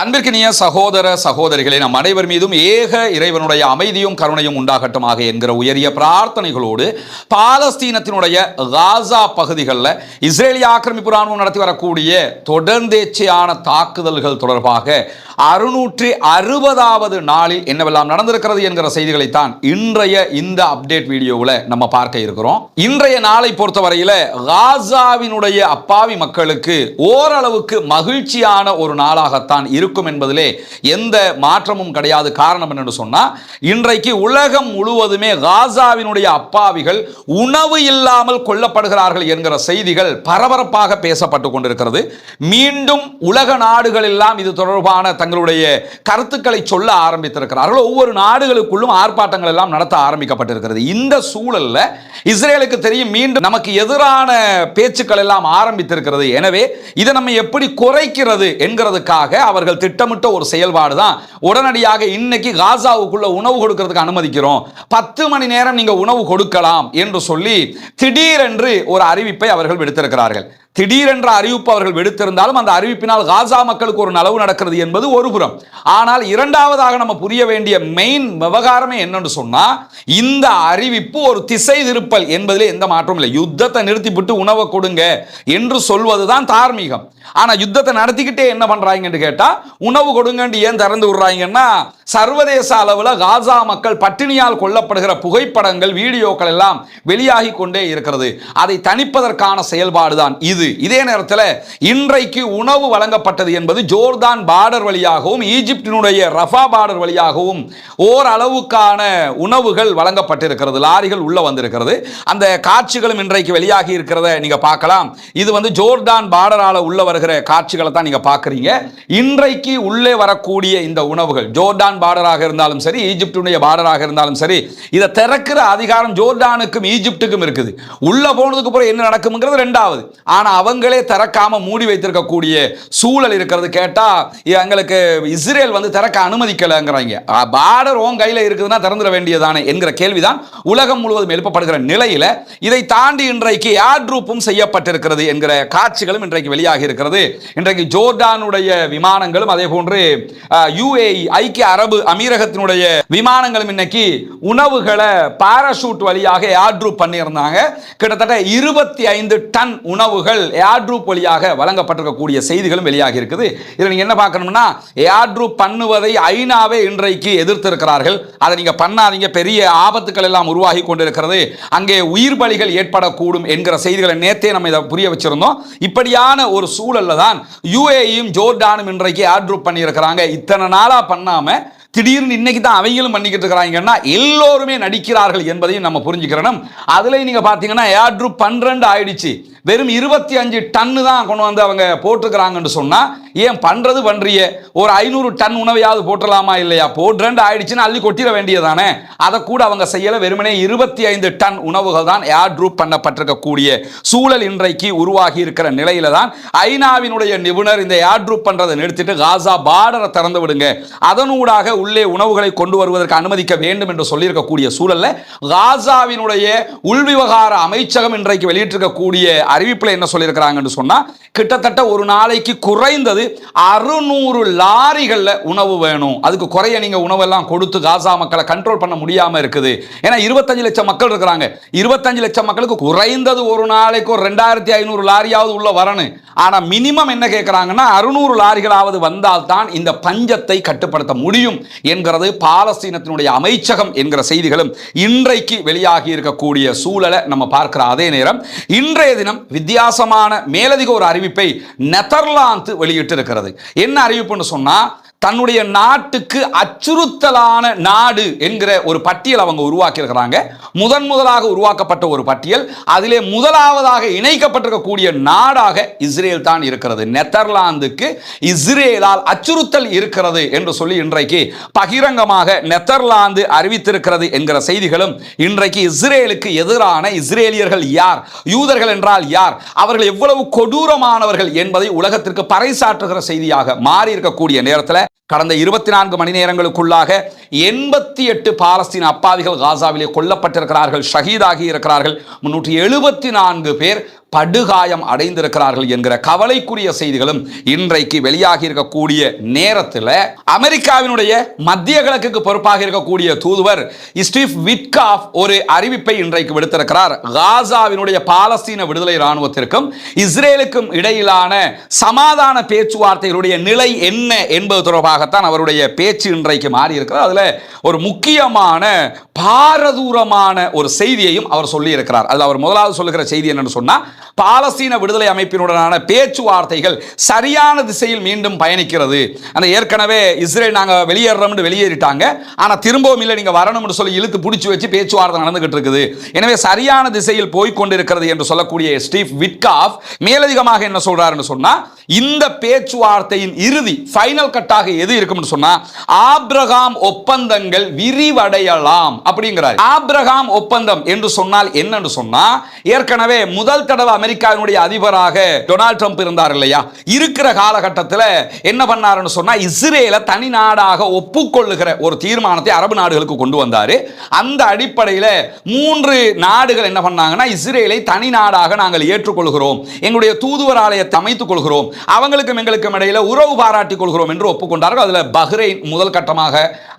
அன்பிற்கினிய சகோதர சகோதரிகளே, நம் அனைவர் மீதும் ஏக இறைவனுடைய அமைதியும் கருணையும் உண்டாகட்டுமாக என்கிற உயரிய பிரார்த்தனைகளோடு பாலஸ்தீனத்தினுடைய காசா பகுதிகளில் இஸ்ரேலிய ஆக்கிரமிப்பு ராணுவம் நடத்தி வரக்கூடிய தொடர்ந்தேச்சையான தாக்குதல்கள் தொடர்பாக 660வது நாளில் என்னவெல்லாம் நடந்திருக்கிறது என்கிற செய்திகளைத்தான் இன்றைய இந்த அப்டேட் வீடியோவில் நம்ம பார்க்க இருக்கிறோம். இன்றைய நாளை பொறுத்தவரையில் காசாவினுடைய அப்பாவி மக்களுக்கு ஓரளவுக்கு மகிழ்ச்சியான ஒரு நாளாகத்தான் இருக்கும் என்பதிலே எந்த மாற்றமும் கிடையாது. காரணம் என்னன்னு சொன்னா, இன்றைக்கு உலகம் முழுவதுமே காசாவினுடைய அப்பாவிகள் உணவு இல்லாமல் கொல்லப்படுகிறார்கள் என்கிற செய்திகள் பரபரப்பாக பேசப்பட்டு கொண்டிருக்கிறது. மீண்டும் உலக நாடுகள் எல்லாம் இது தொடர்பான தங்களுடைய கருத்துக்களை சொல்ல ஆரம்பித்திருக்கிறார்கள். ஒவ்வொரு நாடுகளுக்குள்ளும் ஆர்ப்பாட்டங்கள் எல்லாம் நடத்த ஆரம்பிக்கப்பட்டிருக்கிறது. இந்த சூழல்ல இஸ்ரேலுக்கு தெரியும் மீண்டும் நமக்கு எதிரான பேச்சுக்கள் எல்லாம் ஆரம்பித்திருக்கிறது. எனவே இதை நம்ம எப்படி குறைக்கிறது என்கிறதுக்காக அவர்கள் திட்டமிட்ட ஒரு செயல்பாடு தான் உடனடியாக இன்னைக்கு காசாவுக்குள்ள உணவு கொடுக்கிறதுக்கு அனுமதிக்கிறோம், 10 மணி நேரம் நீங்க உணவு கொடுக்கலாம் என்று சொல்லி திடீரென்று ஒரு அறிவிப்பை அவர்கள் விடுத்திருக்கிறார்கள். திடீரென்ற அறிவிப்பு அவர்கள் விடுத்திருந்தாலும் அந்த அறிவிப்பினால் காசா மக்களுக்கு ஒரு நலவு நடக்கிறது என்பது ஒரு புறம். ஆனால் இரண்டாவதாக நம்ம புரிய வேண்டிய மெயின் விவகாரமே என்னன்னு சொன்னா, இந்த அறிவிப்பு ஒரு திசை திருப்பல் என்பதிலே எந்த மாற்றமும் இல்லை. யுத்தத்தை நிறுத்திவிட்டு உணவை கொடுங்க என்று சொல்வதுதான் தார்மீகம். ஆனா யுத்தத்தை நடத்திக்கிட்டே என்ன பண்றாங்கன்னு கேட்டா, உணவு கொடுங்கன்னு ஏன் திறந்து விடுறாங்கன்னா, சர்வதேச அளவில் காசா மக்கள் பட்டினியால் கொல்லப்படுகிற புகைப்படங்கள் வீடியோக்கள் எல்லாம் வெளியாகி கொண்டே இருக்கிறது. அதை தணிப்பதற்கான செயல்பாடு தான் இது. இதே நேரத்தில் இன்றைக்கு உணவு வழங்கப்பட்டது என்பது ஜோர்தான் பார்டர் வழியாகவும் ஈஜிப்டினுடைய ரஃபா பார்டர் வழியாகவும் ஓரளவுக்கான உணவுகள் வழங்கப்பட்டிருக்கிறது. லாரிகள் உள்ள வந்திருக்கிறது. அந்த காட்சிகளும் இன்றைக்கு வெளியாகி இருக்கிறத நீங்க பார்க்கலாம். இது ஜோர்தான் பார்டரால உள்ள வருகிற காட்சிகளை தான் நீங்க பார்க்கறீங்க. இன்றைக்கு உள்ளே வரக்கூடிய இந்த உணவுகள் ஜோர்தான் பார்டராக இருந்தாலும் சரி, ஈஜிப்டுடைய பார்டராக இருந்தாலும் சரி, இதை திறக்கிற அதிகாரம் ஜோர்டானுக்கும் ஈஜிப்டுக்கும் இருக்குது. உள்ள போனதுக்கு அப்புறம் என்ன நடக்கும்ங்கிறது ரெண்டாவது. ஆனா அவங்களே திறக்காம மூடி வைத்திருக்கக்கூடிய சூழல் இருக்கிறது. கேட்டா எங்களுக்கு இஸ்ரேல் திறக்க அனுமதிக்கலங்கிறாங்க. பார்டர் உன் கையில இருக்குதுன்னா திறந்துட வேண்டியதானே என்கிற கேள்விதான் உலகம் முழுவதும் எழுப்பப்படுகிற நிலையில இதை தாண்டி இன்றைக்கு ஏர்ட்ரூப்பும் செய்யப்பட்டிருக்கிறது என்கிற காட்சிகளும் இன்றைக்கு வெளியாகி இருக்கிறது. இன்றைக்கு ஜோர்டானுடைய விமானங்களும் அதே போன்று UAE ஐக்கிய அரபு அமீரகத்தினுடைய விமானங்களும் இன்னைக்கு உணவுகளை பாராசூட் வழியாக ஏர்ட்ரூப் பண்ணியிருந்தாங்க. கிட்டத்தட்ட 25 டன் உணவுகள் ஏர்ட்ரூப் வழியாக வழங்கப்பட்டிருக்கக்கூடிய செய்திகளும் வெளியாகி இருக்குது. இதில் நீங்க என்ன பார்க்கணும்னா, ஏர்ட்ரூப் பண்ணுவதை ஐநாவே இன்றைக்கு எதிர்த்திருக்கிறார்கள். அதை நீங்க பண்ணாதீங்க, பெரிய ஆபத்துக்கள் எல்லாம் உருவாகி கொண்டிருக்கிறது, அங்கே உயிர் பலிகள் ஏற்படக்கூடும் என்கிற செய்திகளை நேத்தே நம்ம இதை புரிய வச்சிருந்தோம். இப்படியான ஒரு சூழல்ல தான் UAEயும் ஜோர்டானும் இன்றைக்கு ஏர்ட்ரூப் பண்ணியிருக்கிறாங்க. இத்தனை நாளா பண்ணாம திடீர்னு இன்னைக்கு தான் அவங்களும் பண்ணிக்கிட்டு இருக்கிறாங்கன்னா எல்லோருமே நடிக்கிறார்கள் என்பதையும் நம்ம புரிஞ்சுக்கிறோம். அதுல நீங்க பாத்தீங்கன்னா ஏர்ட்ரூப் 12 ஆயிடுச்சு. வெறும் 25 டன்னு தான் கொண்டு வந்து அவங்க போட்டுக்கிறாங்கன்னு சொன்னா, ஏன் பண்றது பண்றிய ஒரு 500 டன் உணவையாவது போட்டலாமா இல்லையா? போட்டு ஆயிடுச்சுன்னு அள்ளி கொட்டிட வேண்டியதானே. அதை கூட அவங்க செய்யல. வெறுமனே 25 டன் உணவுகள் தான் ஏர்ட்ரூப் பண்ணப்பட்டிருக்கக்கூடிய சூழல் இன்றைக்கு உருவாகி இருக்கிற நிலையில தான் ஐநாவினுடைய நிபுணர் இந்த ஏர்ட்ரூப் பண்றதை நிறுத்திட்டு காசா பார்டரை திறந்து விடுங்க, அதனூடாக உள்ளே உணவுகளை கொண்டு வருவதற்கு அனுமதிக்க வேண்டும் என்று சொல்லியிருக்கக்கூடிய சூழல்ல காசாவினுடைய உள்விவகார அமைச்சகம் இன்றைக்கு வெளியிட்டிருக்கக்கூடிய அறிவிப்பில் என்ன சொல்லியிருக்கிறாங்கன்னு சொன்னா, கிட்டத்தட்ட ஒரு நாளைக்கு குறைந்தது 600 லாரிகள்ல உணவு வேணும். அதுக்கு குறைய நீங்க உணவெல்லாம் கொடுத்து காசா மக்களை கண்ட்ரோல் பண்ண முடியாம இருக்குது. ஏன்னா 25 லட்சம் மக்கள் இருக்கிறாங்க. 25 லட்சம் மக்களுக்கு குறைந்தது ஒரு நாளைக்கு ஒரு 2500 லாரியாவது உள்ள வரணும். ஆனா மினிமம் என்ன கேட்கிறாங்கன்னா, 600 லாரிகளாவது வந்தால் தான் இந்த பஞ்சத்தை கட்டுப்படுத்த முடியும் என்கிறது பாலஸ்தீனத்தினுடைய அமைச்சகம் என்கிற செய்திகளும் இன்றைக்கு வெளியாகி இருக்கக்கூடிய சூழலை நம்ம பார்க்கிற அதே நேரம், இன்றைய தினம் வித்தியாசமான மேலதிக ஒரு அறிவிப்பை நெதர்லாந்து வெளியிட்டு இருக்கிறது. என்ன அறிவிப்புன்னு சொன்னா, தன்னுடைய நாட்டுக்கு அச்சுறுத்தலான நாடு என்கிற ஒரு பட்டியல் அவங்க உருவாக்கி இருக்கிறாங்க. முதலாக உருவாக்கப்பட்ட ஒரு பட்டியல். அதிலே முதலாவதாக இணைக்கப்பட்டிருக்கக்கூடிய நாடாக இஸ்ரேல் தான் இருக்கிறது. நெதர்லாந்துக்கு இஸ்ரேலால் அச்சுறுத்தல் இருக்கிறது என்று சொல்லி இன்றைக்கு பகிரங்கமாக நெதர்லாந்து அறிவித்திருக்கிறது என்கிற செய்திகளும் இன்றைக்கு இஸ்ரேலுக்கு எதிரான இஸ்ரேலியர்கள் யார், யூதர்கள் என்றால் யார், அவர்கள் எவ்வளவு கொடூரமானவர்கள் என்பதை உலகத்திற்கு பறைசாற்றுகிற செய்தியாக மாறி இருக்கக்கூடிய நேரத்தில் கடந்த 24 மணி நேரங்களுக்குள்ளாக 88 பாலஸ்தீன அப்பாவிகள் காசாவிலே கொல்லப்பட்டிருக்கிறார்கள், ஷஹீதாகி இருக்கிறார்கள். 374 பேர் படுகாயம் அடைந்திருக்கிறார்கள் என்கிற கவலைக்குரிய செய்திகளும் இன்றைக்கு வெளியாகி இருக்கக்கூடிய நேரத்தில் அமெரிக்காவினுடைய மத்திய கிழக்குக்கு பொறுப்பாக இருக்கக்கூடிய தூதுவர் ஸ்டீவ் விட்காஃப் ஒரு அறிவிப்பை இன்றைக்கு விடுத்திருக்கிறார். காசாவினுடைய பாலஸ்தீன விடுதலை இராணுவத்திற்கும் இஸ்ரேலுக்கும் இடையிலான சமாதான பேச்சுவார்த்தைகளுடைய நிலை என்ன என்பது தொடர்பாகத்தான் அவருடைய பேச்சு இன்றைக்கு மாறி இருக்கிறது. அதுல ஒரு முக்கியமான பாரதூரமான ஒரு செய்தியையும் அவர் சொல்லி இருக்கிறார். அதில் அவர் முதலாவது சொல்லுகிற செய்தி என்னன்னு சொன்னா, பாலஸ்தீன விடுதலை அமைப்பினுடனான பேச்சுவார்த்தைகள் சரியான திசையில் மீண்டும் பயணிக்கிறது. அந்த ஏற்கனவே இஸ்ரேல் நாங்க வெளியேறோம்னு வெளியேறிட்டாங்க, ஆனா திரும்பவும் இல்லை நீங்க வரணும்னு சொல்லி இழுத்து பிடிச்சி வச்சு பேச்சுவார்த்தை நடந்துகிட்டு இருக்குது. எனவே சரியான திசையில் போய் கொண்டிருக்கிறது என்று சொல்லக்கூடிய ஸ்டீவ் விட்காஃப் மேலதிகமாக என்ன சொல்றாருன்னு சொன்னா, இந்த பேச்சுவார்த்தையின் இறுதி ஃபைனல் கட்டாக எது இருக்கும்னு சொன்னா, ஆபிரகாம் ஒப்பந்தங்கள் விரிவடையலாம் அப்படிங்கிறார். ஆபிரகாம் ஒப்பந்தம் என்று சொன்னால் என்னன்னு சொன்னா, ஏற்கனவே முதல் தடவை அமெரிக்காவினுடைய அதிபராக டொனால்ட் ட்ரம்ப் இருந்தார் இல்லையா, இருக்கிற காலகட்டத்தில் என்ன பண்ணாருன்னு சொன்னா, இஸ்ரேலை தனி நாடாக ஒப்புக்கொள்ளுகிற ஒரு தீர்மானத்தை அரபு நாடுகளுக்கு கொண்டு வந்தாரு. அந்த அடிப்படையில் 3 நாடுகள் என்ன பண்ணாங்கன்னா, இஸ்ரேலை தனி நாடாக நாங்கள் ஏற்றுக்கொள்கிறோம், எங்களுடைய தூதுவர் ஆலயத்தை அமைத்துக் கொள்கிறோம், அவங்களுக்கும் எங்களுக்கும் இடையில உறவு பாராட்டிக் கொள்கிறோம் என்று ஒப்புக்கொண்டார்கள். அதில் பஹ்ரைன் முதல் கட்டமாக,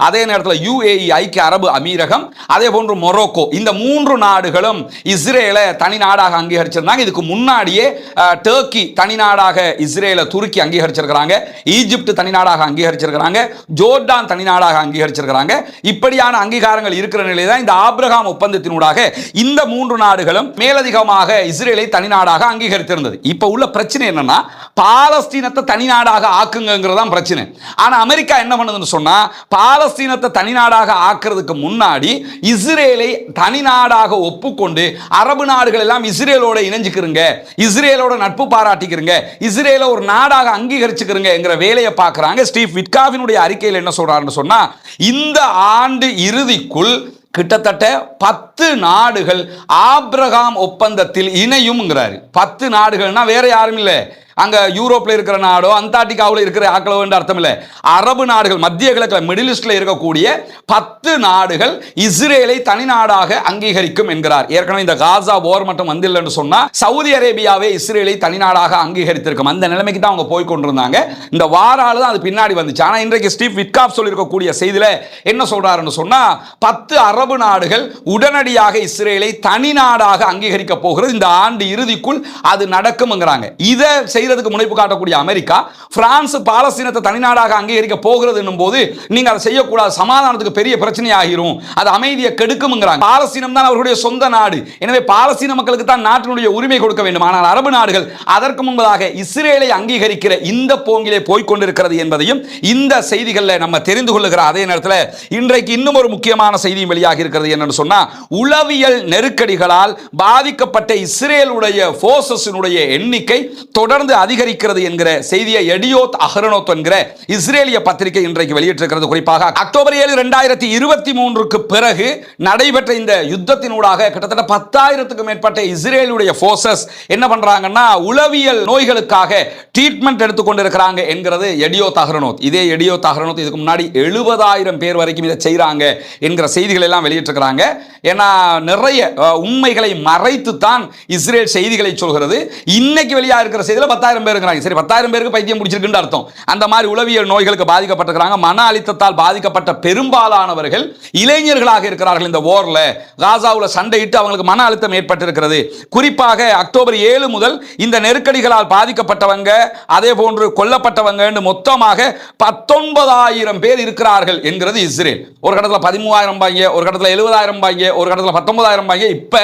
அதே நேரத்தில் UAE ஐக்கிய அரபு அமீரகம், அதே போன்று மொரோக்கோ, இந்த 3 நாடுகளும் இஸ்ரேலை தனி நாடாக அங்கீகரிச்சிருந்தாங்க. இதுக்கு முன்னாடியே டர்க்கி தனி நாடாக இஸ்ரேலை துருக்கி அங்கீகரிச்சிருக்கிறாங்க, ஈஜிப்ட் தனி நாடாக அங்கீகரிச்சிருக்கிறாங்க, ஜோர்டான் தனி நாடாக அங்கீகரிச்சிருக்கிறாங்க. இப்படியான அங்கீகாரங்கள் இருக்கிற நிலையில் தான் இந்த ஆபிரகாம் ஒப்பந்தத்தினூடாக இந்த 3 நாடுகளும் மேலதிகமாக இஸ்ரேலை தனி நாடாக அங்கீகரித்திருந்தது. இப்ப உள்ள பிரச்சனை என்னன்னா, பாலஸ்தீனத்தை தனி நாடாக ஆக்குங்கிறது தான் பிரச்சனை. ஆனா அமெரிக்கா என்ன பண்ணுதுன்னு சொன்னா, பாலஸ்தீனத்தை தனி நாடாக ஆக்குறதுக்கு முன்னாடி இஸ்ரேலை தனி நாடாக ஒப்புக்கொண்டு அரபு நாடுகள் எல்லாம் இஸ்ரேலோட இணைஞ்சுக்கிறங்க, இஸ்ரேலோட நட்பு பாராட்டிக்கிறங்க, இஸ்ரேலை ஒரு நாடாக அங்கீகரிச்சுக்கிறங்க என்கிற வேலையை பார்க்கறாங்க. ஸ்டீவ் விட்காஃபினுடைய அறிக்கையில் என்ன சொல்றாருன்னு சொன்னா, இந்த ஆண்டு இறுதிக்குள் கிட்டத்தட்ட 10 நாடுகள் ஆபிரகாம் ஒப்பந்தத்தில் இணையும்ங்கிறாரு. 10 நாடுகள்னா வேற யாரும் இல்லை, அங்க யூரோப்ல இருக்கிற நாடோ அந்தார்டிகாவில் இருக்கிற ஆக்களோ என்று அர்த்தம் இல்லை. அரபு நாடுகள், மத்திய கிழக்கில் மிடில் ஈஸ்ட்ல இருக்கக்கூடிய 10 நாடுகள் இஸ்ரேலை தனி நாடாக அங்கீகரிக்கும் என்கிறார். ஏற்கனவே இந்த காசா போர் மட்டும் வந்தில்லை என்று சொன்னா, சவுதி அரேபியாவே இஸ்ரேலை தனி நாடாக அங்கீகரித்திருக்கும். அந்த நிலைமைக்கு தான் அவங்க போய் கொண்டிருந்தாங்க. இந்த வாரால தான் அது பின்னாடி வந்துச்சு. ஆனா இன்றைக்கு ஸ்டீவ் விட்காஃப் சொல்லியிருக்கக்கூடிய செய்தியில என்ன சொல்றாருன்னு சொன்னா, 10 அரபு நாடுகள் உடனடியாக இஸ்ரேலை தனி நாடாக அங்கீகரிக்க போகிறது. இந்த ஆண்டு இறுதிக்குள் அது நடக்கும்ங்கிறாங்க. இதை செய்யறதுக்கு முனைப்பு காட்டக்கூடிய அமெரிக்கா, பிரான்ஸ் பாலஸ்தீனத்தை தனிநாடாக அங்கீகரிக்க போகிறது என்னும் போது நீங்க அதை செய்யக்கூடாது, சமாதானத்துக்கு பெரிய பிரச்சனை ஆகிரும், அது அமைதியை கெடுக்கும்ங்கறாங்க. பாலஸ்தீனம் தான் அவர்களுடைய சொந்த நாடு, எனவே பாலஸ்தீன மக்களுக்கு தான் நாட்டினுடைய உரிமை கொடுக்க வேண்டும். ஆனால் அரபு நாடுகள் அதற்கு முன்பதாக இஸ்ரேலை அங்கீகரிக்கிற இந்த போங்கிலே போய்கொண்டிருக்கிறது என்பதையும் இந்த செய்திகளில் நம்ம தெரிந்து கொள்ளுகிற அதே நேரத்தில் இன்றைக்கு இன்னும் ஒரு முக்கியமான செய்தியும் வெளியாகி இருக்கிறது. என்னன்னு சொன்னா, உளவியல் நெருக்கடிகளால் பாதிக்கப்பட்ட இஸ்ரேலுடைய போர்சஸினுடைய எண்ணிக்கை தொடர்ந்து அதிகரிக்கிறது என்கிற செய்தியை எடியோத் அஹ்ரோனோத் என்கிற இஸ்ரேலிய பத்திரிகை இன்றைக்கு வெளியிட்டிருக்கிறது. குறிப்பாக அக்டோபர் 7, 2023க்கு பிறகு நடைபெற்ற இந்த யுத்தத்தினூடாக கிட்டத்தட்ட 10,000க்கும் மேற்பட்ட இஸ்ரேலுடைய போர்சஸ் என்ன பண்றாங்கன்னா, உளவியல் நோய்களுக்காக ட்ரீட்மெண்ட் எடுத்துக்கொண்டிருக்கிறாங்க என்கிறது எடியோத் அஹ்ரோனோத். இதே எடியோத் அஹ்ரோனோத் இதுக்கு முன்னாடி 70,000 பேர் வரைக்கும் இதை செய்யறாங்க என்கிற செய்திகள் எல்லாம் வெளியிட்டிருக்கிறாங்க. ஏன்னா நிறைய உண்மைகளை மறைத்து தான் இஸ்ரேல் செய்திகளை சொல்கிறது. இன்னைக்கு வெளியாக இருக்கிற செய்தியில் 10,000 பேர் இருக்கிறாங்க. சரி, 10,000 பேருக்கு பைத்தியம் பிடிச்சிருக்குன்னு அர்த்தம். அந்த மாதிரி உளவியல் நோய்களுக்கு பாதிக்கப்பட்டிருக்கிறாங்க. மன அழுத்தத்தால் பாதிக்கப்பட்ட பெரும்பாலானவர்கள் இளைஞர்களாக இருக்கிறார்கள். இந்த வார்ல காசாவுல சண்டையிட்டு அவங்களுக்கு மன அழுத்தம் ஏற்பட்டிருக்கிறது. குறிப்பாக அக்டோபர் 7 முதல் இந்த நெருக்கடிகளால் பாதிக்கப்பட்டவங்க, அதே போன்று கொல்லப்பட்டவங்க மொத்தமாக 19,000 பேர் இருக்கிறார்கள் என்கிறது இஸ்ரேல். ஒரு கடத்தில் 13,000 பாங்க, ஒரு கடத்தில் 70,000 பாங்க, ஒரு கடத்தில் 19,000 பாங்க. இப்ப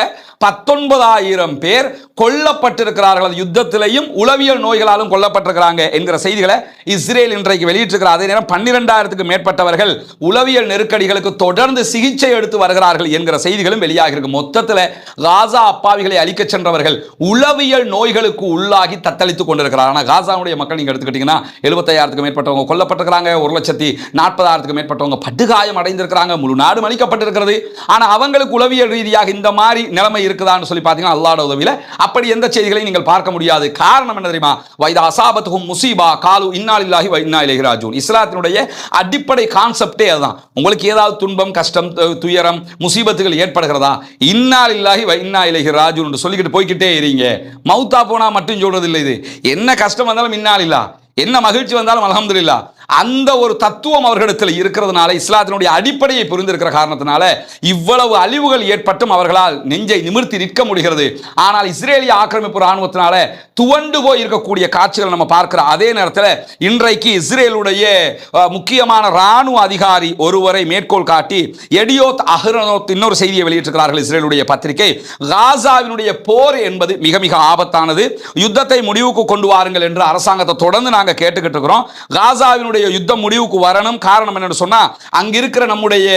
19,000 பேர் கொல்லப்பட்டிருக்கிறார்கள். யுத்தத்திலையும் உளவியல் நோய்களாலும் கொல்லப்பட்டிருக்கிறாங்க என்கிற செய்திகளை இஸ்ரேல் இன்றைக்கு வெளியிட்டிருக்கிறார். அதே நேரம் 12,000க்கும் மேற்பட்டவர்கள் உளவியல் நெருக்கடிகளுக்கு தொடர்ந்து சிகிச்சை எடுத்து வருகிறார்கள் என்கிற செய்திகளும் வெளியாக இருக்கு. மொத்தத்தில் காசா அப்பாவிகளை அழிக்க சென்றவர்கள் உளவியல் நோய்களுக்கு உள்ளாகி தத்தளித்துக் கொண்டிருக்கிறார். ஆனால் காசாவுடைய மக்கள் நீங்க எடுத்துக்கிட்டீங்கன்னா 75,000க்கும் மேற்பட்டவங்க கொல்லப்பட்டிருக்கிறாங்க, 1,40,40,000க்கும் மேற்பட்டவங்க படுகாயம் அடைந்திருக்கிறாங்க, முழு நாடு அழிக்கப்பட்டிருக்கிறது. ஆனால் அவங்களுக்கு உளவியல் ரீதியாக இந்த மாதிரி நிலைமை இருக்குதான்னு சொல்லி பார்த்தீங்கன்னா அல்லாஹ்வுடைய உதவியில அப்படி எந்த செய்திகளையும் நீங்கள் பார்க்க முடியாது. காரணம் என்ன தெரியுமா? வைதா அசாபத்துஹும் முஸீபா காலு இன்னா லில்லாஹி வ இன்னா இலைஹி ராஜிஊன். இஸ்லாத்தினுடைய அடிப்படை கான்செப்டே அதுதான். உங்களுக்கு ஏதாவது துன்பம், கஷ்டம், துயரம், முசீபத்துகள் ஏற்படுகிறதா, இன்னா லில்லாஹி வ இன்னா இலைஹி ராஜிஊன் சொல்லிக்கிட்டு போய்கிட்டே இருங்க. மௌத்தா போனா மட்டும் சொல்றது இல்லை. இது என்ன கஷ்டம் வந்தாலும் இன்னா லில்லாஹ், என்ன மகிழ்ச்சி வந்தாலும் அல்ஹம்துலில்லாஹ். அந்த ஒரு தத்துவம் அவர்களிடத்தில் இருக்கிறதுனால, இஸ்லாத்தினுடைய அடிப்படையை புரிந்திருக்கிற காரணத்தினால இவ்வளவு அழிவுகள் ஏற்பட்டும் அவர்களால் நெஞ்சை நிமிர்த்தி நிற்க முடிகிறது. ஆனால் இஸ்ரேலிய ஆக்கிரமிப்பு ராணுவத்தினால துவண்டு போய் இருக்கக்கூடிய காட்சிகள் நம்ம பார்க்கிற அதே நேரத்தில் இன்றைக்கு இஸ்ரேலுடைய முக்கியமான ராணுவ அதிகாரி ஒருவரை மேற்கோள் காட்டி எடியோத் அஹ்ரோனோத் இன்னொரு செய்தியை வெளியிட்டிருக்கிறார்கள் இஸ்ரேலுடைய பத்திரிகை. காசாவினுடைய போர் என்பது மிக மிக ஆபத்தானது, யுத்தத்தை முடிவுக்கு கொண்டு வாருங்கள் என்று அரசாங்கத்தை தொடர்ந்து நாங்கள் கேட்டுக்கிட்டு இருக்கிறோம். காசாவினுடைய யுத்தம் முடிவுக்கு வரணும். காரணம் என்னன்னு சொன்னா, அங்க இருக்கிற நம்முடைய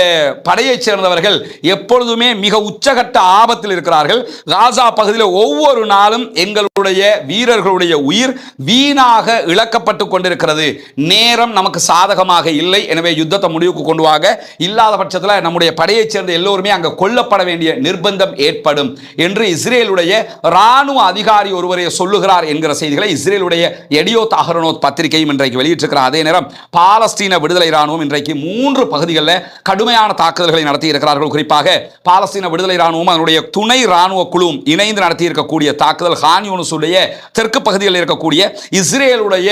படையைச் சேர்ந்தவர்கள் எப்பொழுதுமே மிக உச்சகட்ட ஆபத்தில் இருக்கிறார்கள். காசா பகுதியில் ஒவ்வொரு நாளும் எங்களுடைய வீரர்களுடைய உயிர் வீணாக இழக்கப்பட்டு கொண்டிருக்கிறது. நேரம் நமக்கு சாதகமாக இல்லை. எனவே யுத்தத்தை முடிவுக்கு கொண்டு வாங்க, இல்லாத பட்சத்தில் நம்முடைய படையைச் சேர்ந்த எல்லோருமே அங்க கொல்லப்பட வேண்டிய நிர்பந்தம் ஏற்படும் என்று இஸ்ரேலுடைய ராணுவ அதிகாரி ஒருவரை சொல்லுகிறார் என்கிற செய்திகளை இஸ்ரேலுடைய எடியோத் அஹ்ரோனோத் பத்திரிகையும் இன்றைக்கு வெளியிட்டிருக்கிற அதே நேரம் பாலஸ்தீன விடுதலை ராணுவம் இன்றைக்கு 3 பகுதிகளில் கடுமையான தாக்குதல்களை நடத்தி இருக்கிறார்கள். குறிப்பாக பாலஸ்தீன விடுதலை ராணுவம் அதனுடைய துணை ராணுவ குழுவும் இணைந்து நடத்தி இருக்கக்கூடிய தாக்குதல் கான் யூனிஸுடைய தெற்கு பகுதியில் இருக்கக்கூடிய இஸ்ரேலுடைய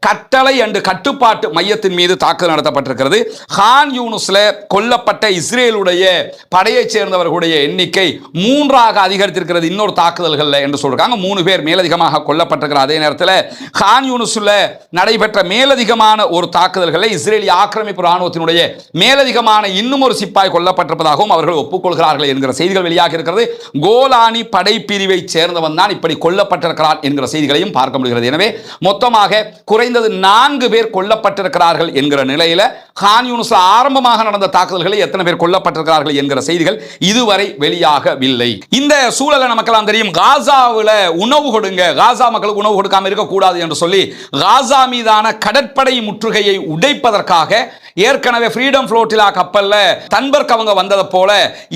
கட்டளை அண்டு கட்டுப்பாட்டு மையத்தின் மீது தாக்குதல் நடத்தப்பட்டிருக்கிறது. கான் யூனிஸ்ல கொல்லப்பட்ட இஸ்ரேலுடைய படையைச் சேர்ந்தவர்களுடைய எண்ணிக்கை 3ஆக அதிகரித்திருக்கிறது இன்னொரு தாக்குதல்கள் என்று சொல்றாங்க. 3 பேர் மேலதிகமாக கொல்லப்பட்டிருக்கிற அதே நேரத்தில் கான் யூனிஸ்ல நடைபெற்ற மேலதிகமான ஒரு தாக்குதல்களை இஸ்ரேலிய ஆக்கிரமிப்பு ராணுவத்தினுடைய மேலதிகமான இன்னும் ஒரு சிப்பாய் கொல்லப்பட்டிருப்பதாகவும் அவர்கள் ஒப்புக்கொள்கிறார்கள் என்கிற செய்திகள் வெளியாக இருக்கிறது. கோலானி படைப்பிரிவை சேர்ந்தவன் தான் இப்படி கொல்லப்பட்டிருக்கிறார் என்கிற செய்திகளையும் பார்க்க முடிகிறது. எனவே மொத்தமாக குறைந்தது 4 பேர் கொல்லப்பட்டிருக்கிறார்கள் என்கிற நிலையில கான் யூனிஸ்ல ஆரம்பமாக நடந்த தாக்குதல்களில் எத்தனை பேர் கொல்லப்பட்டிருக்கிறார்கள் என்கிற செய்திகள் இதுவரை வெளியாகவில்லை. இந்த சூழலை நமக்கெல்லாம் தெரியும். காசாவில் உணவு கொடுங்க, காசா மக்களுக்கு உணவு கொடுக்காம இருக்கக்கூடாது என்று சொல்லி காசா மீதான கடற்படை முற்றுகையை உடைப்பதற்காக ஏற்கனவே ஃப்ரீடம் ஃப்ளோட்டிலா கப்பல்ல தன்பர்க் அவங்க வந்ததை போல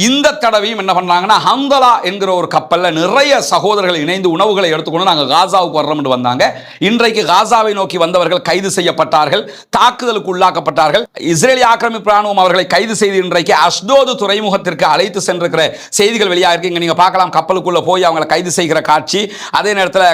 இந்த தடவையும் என்ன பண்றாங்கன்னா ஹம்தலா என்கிற ஒரு கப்பல்ல நிறைய சகோதரர்கள் இணைந்து உணவுகளை எடுத்துக்கொண்டு நாங்கள் காசாவுக்கு வர்றோம் என்று வந்தாங்க. இன்றைக்கு காசாவை நோக்கி வந்தவர்கள் கைது செய்யப்பட்டார்கள், தாக்குதலுக்கு உள்ளாக்கப்பட்டார்கள். இஸ்ரேலிய ஆக்கிரமிப்பு ராணுவம் அவர்களை கைது செய்து இன்றைக்கு அஷ்டோது துறைமுகத்திற்கு அழைத்து சென்றிருக்கிற செய்திகள் வெளியாக இருக்கு. நீங்க பார்க்கலாம், கப்பலுக்குள்ள போய் அவங்களை கைது செய்கிற காட்சி, அதே நேரத்தில்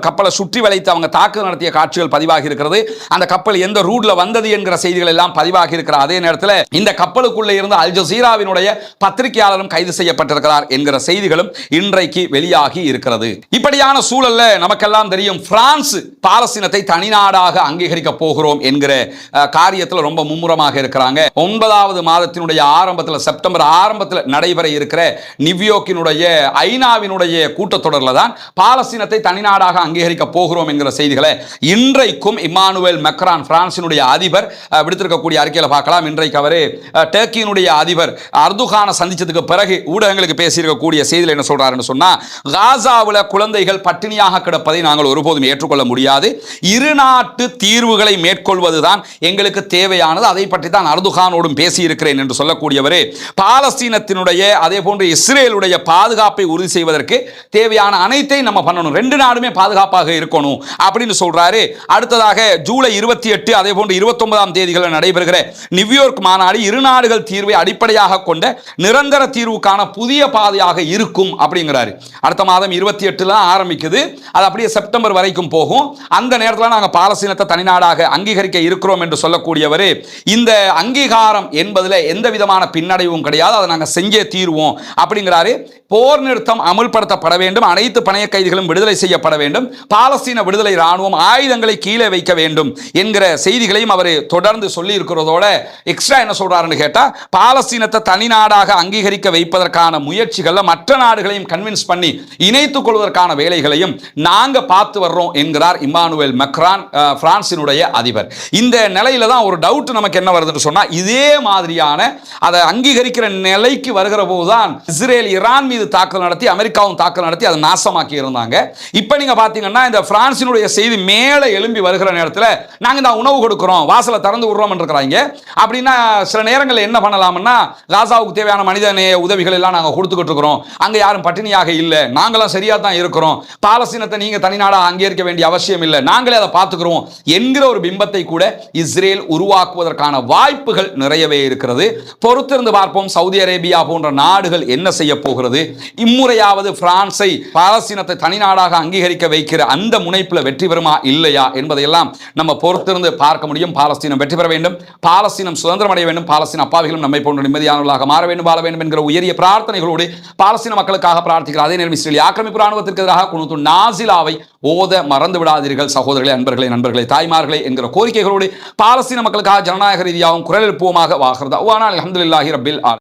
கப்பலை சுற்றி வளைத்து அவங்க தாக்குதல் நடத்திய காட்சிகள் பதிவாகி இருக்கிறது. அந்த கப்பல் எந்த ரூட்ல வந்தது என்கிற செய்திகள் எல்லாம் பதிவாகி இருக்கிற அதே நேரத்தில் இந்த கப்பலுக்குள்ளே இருந்து அல் ஜசீராவினுடைய பத்திரிகையாளரும் கைது செய்யப்பட்டிருக்கிறார் என்கிற செய்திகளும் இன்றைக்கு வெளியாகி இருக்கிறது. இப்படியான சூழல்ல நமக்கெல்லாம் தெரியும், பிரான்ஸ் பாலஸ்தீனத்தை தனிநாடாக அங்கீகரிக்க போகிறோம் என்கிற காரியத்தில் ரொம்ப மும்முரமாக இருக்கிறாங்க. 9வது மாதத்தினுடைய ஆரம்பத்தில், செப்டம்பர் ஆரம்பத்தில் நடைபெற இருக்கிற நியூயார்க்கினுடைய ஐநாவினுடைய கூட்டத்தொடரில் தான் பாலஸ்தீனத்தை தனிநாடாக அங்கீகரிக்க போகிறோம் என்கிற செய்திகளை இன்றைக்கும் இம்மானுவேல் மேக்ரான் பிரான்சினுடைய அதிபர் விடுத்திருக்கக்கூடிய அறிக்கையில் பார்க்கலாம். இன்றைக்கு அவர் டர்க்கியினுடைய அதிபர் அர்துகானை சந்திச்சதுக்கு பிறகு ஊடகங்களுக்கு பேசியிருக்கக்கூடிய செய்தியில் என்ன சொல்றாருன்னு சொன்னா, காசாவில் குழந்தைகள் பட்டினியாக கிடப்பதை நாங்கள் ஒருபோதும் ஏற்றுக்கொள்ள முடியாது. இரு நாட்டு தீர்வுகளை மேற்கொள்வதுதான் எங்களுக்கு தேவையானது. அதை பற்றி தான் அர்துகானோடும் பேசியிருக்கிறேன் என்று சொல்லக்கூடியவரே, பாலஸ்தீனத்தினுடைய அதே போன்று இஸ்ரேலுடைய பாதுகாப்பை உறுதி செய்வதற்கு தேவையான அனைத்தையும் நம்ம பண்ணணும், 2 நாடுமே பாதுகாப்பாக இருக்கணும் அப்படின்னு சொல்றாரு. அடுத்ததாக ஜூலை 28 அதே போன்று 29ஆம் தேதிகளில் நடைபெறுகிற நியூயார்க் மாநாடு இரு நாடுகள் தீர்வை அடிப்படையாக கொண்ட நிரந்தர தீர்வுக்கான புதிய பாதையாக இருக்கும் அப்படிங்கிறாரு. அடுத்த மாதம் 28 ஆரம்பிக்குது, அது அப்படியே செப்டம்பர் வரைக்கும் போகும். அந்த நேரத்தில் நாங்கள் பாலஸ்தீனத்தை தனிநாடாக அங்கீகரிக்க இருக்கிறோம் என்று சொல்லக்கூடியவர், இந்த அங்கீகாரம் என்பதில் எந்த விதமான பின்னடைவும் கிடையாது, அதை நாங்கள் செஞ்சே தீர்வோம் அப்படிங்கிறாரு. போர் நிறுத்தம் அமுல்படுத்தப்பட வேண்டும், அனைத்து பணைய கைதிகளும் விடுதலை செய்யப்பட வேண்டும், பாலஸ்தீன விடுதலை ராணுவம் ஆயுதங்களை கீழே வைக்க வேண்டும் என்கிற செய்திகளையும் அவர் தொடர்ந்து சொல்லி இருக்கிறதோட எக்ஸ்ட்ரா என்ன சொல்றாருன்னு கேட்டா, பாலஸ்தீனத்தை தனிநாடாக அங்கீகரிக்க வைப்பதற்கான முயற்சிகள்ல மற்ற நாடுகளையும் கன்வின்ஸ் பண்ணி இணைத்துக் கொள்வதற்கான வேலைகளையும் நாங்க பார்த்து வர்றோம் என்கிறார் இம்மானுவேல் மேக்ரான், பிரான்சினுடைய அதிபர். இந்த நிலையில தான் ஒரு டவுட் நமக்கு என்ன வருதுன்னு சொன்னா, இதே மாதிரியான அதை அங்கீகரிக்கிற நிலைக்கு வருகிற போதுதான் இஸ்ரேல் ஈரான் மீது தாக்குதல் நடத்தி அமெரிக்காவும் தாக்குதல் நடத்தி அதை நாசமாக்கி இருந்தாங்க. இப்ப நீங்க பாத்தீங்கன்னா இந்த பிரான்சினுடைய செய்தி மேலே எழும்பி வருகிற நேரத்தில் நாங்க இந்த உணவு கொடுக்கிறோம், வாசலை திறந்து விடுறோம் என்ற தராங்க. அப்படின்னா சில நேரங்களில் என்ன பண்ணலாம்னா, காசாவுக்கு தேவையான மனிதநேய உதவிகள் எல்லாம் நாங்கள் கொடுத்துக்கிட்டு இருக்கிறோம், அங்கே யாரும் பட்டினியாக இல்லை, நாங்களும் சரியாக தான் இருக்கிறோம், பாலஸ்தீனத்தை நீங்கள் தனிநாடாக அங்கீகரிக்க வேண்டிய அவசியம் இல்லை, நாங்களே அதை பார்த்துக்கிறோம் என்கிற ஒரு பிம்பத்தை கூட இஸ்ரேல் உருவாக்குவதற்கான வாய்ப்புகள் நிறையவே இருக்கிறது. பொறுத்திருந்து பார்ப்போம் சவுதி அரேபியா போன்ற நாடுகள் என்ன செய்ய போகிறது. இம்முறையாவது பிரான்சை பாலஸ்தீனத்தை தனிநாடாக அங்கீகரிக்க வைக்கிற அந்த முனைப்பில் வெற்றி பெறுமா இல்லையா என்பதையெல்லாம் நம்ம பொறுத்திருந்து பார்க்க முடியும். பாலஸ்தீனம் வெற்றி பெற வேண்டும், பாலஸ்தீனம் சுதந்திரம் அடைய வேண்டும், பாலஸ்தீன அப்பாவிகளும் நம்மை போன்ற நிம்மதியானவர்களாக மாற வேண்டும், வாழ வேண்டும் என்கிற உயரிய பிரார்த்தனைகளோடு பாலஸ்தீன மக்களுக்காக பிரார்த்திக்கிறார். அதே நேரம் இஸ்ரேல் ஆக்கிரமிப்பு ராணுவத்திற்கு எதிராக குனூத்து நாசிலாவை ஓத மறந்து விடாதீர்கள் சகோதரர்களே, அன்பர்களே, நண்பர்களே, தாய்மார்களே என்கிற கோரிக்கைகளோடு பாலஸ்தீன மக்களுக்காக ஜனநாயக ரீதியாகவும் குரல் எழுப்புவோமாக. வாஹிர் தஅவானா அல்ஹம்துலில்லாஹி ரப்பில் ஆலமீன்.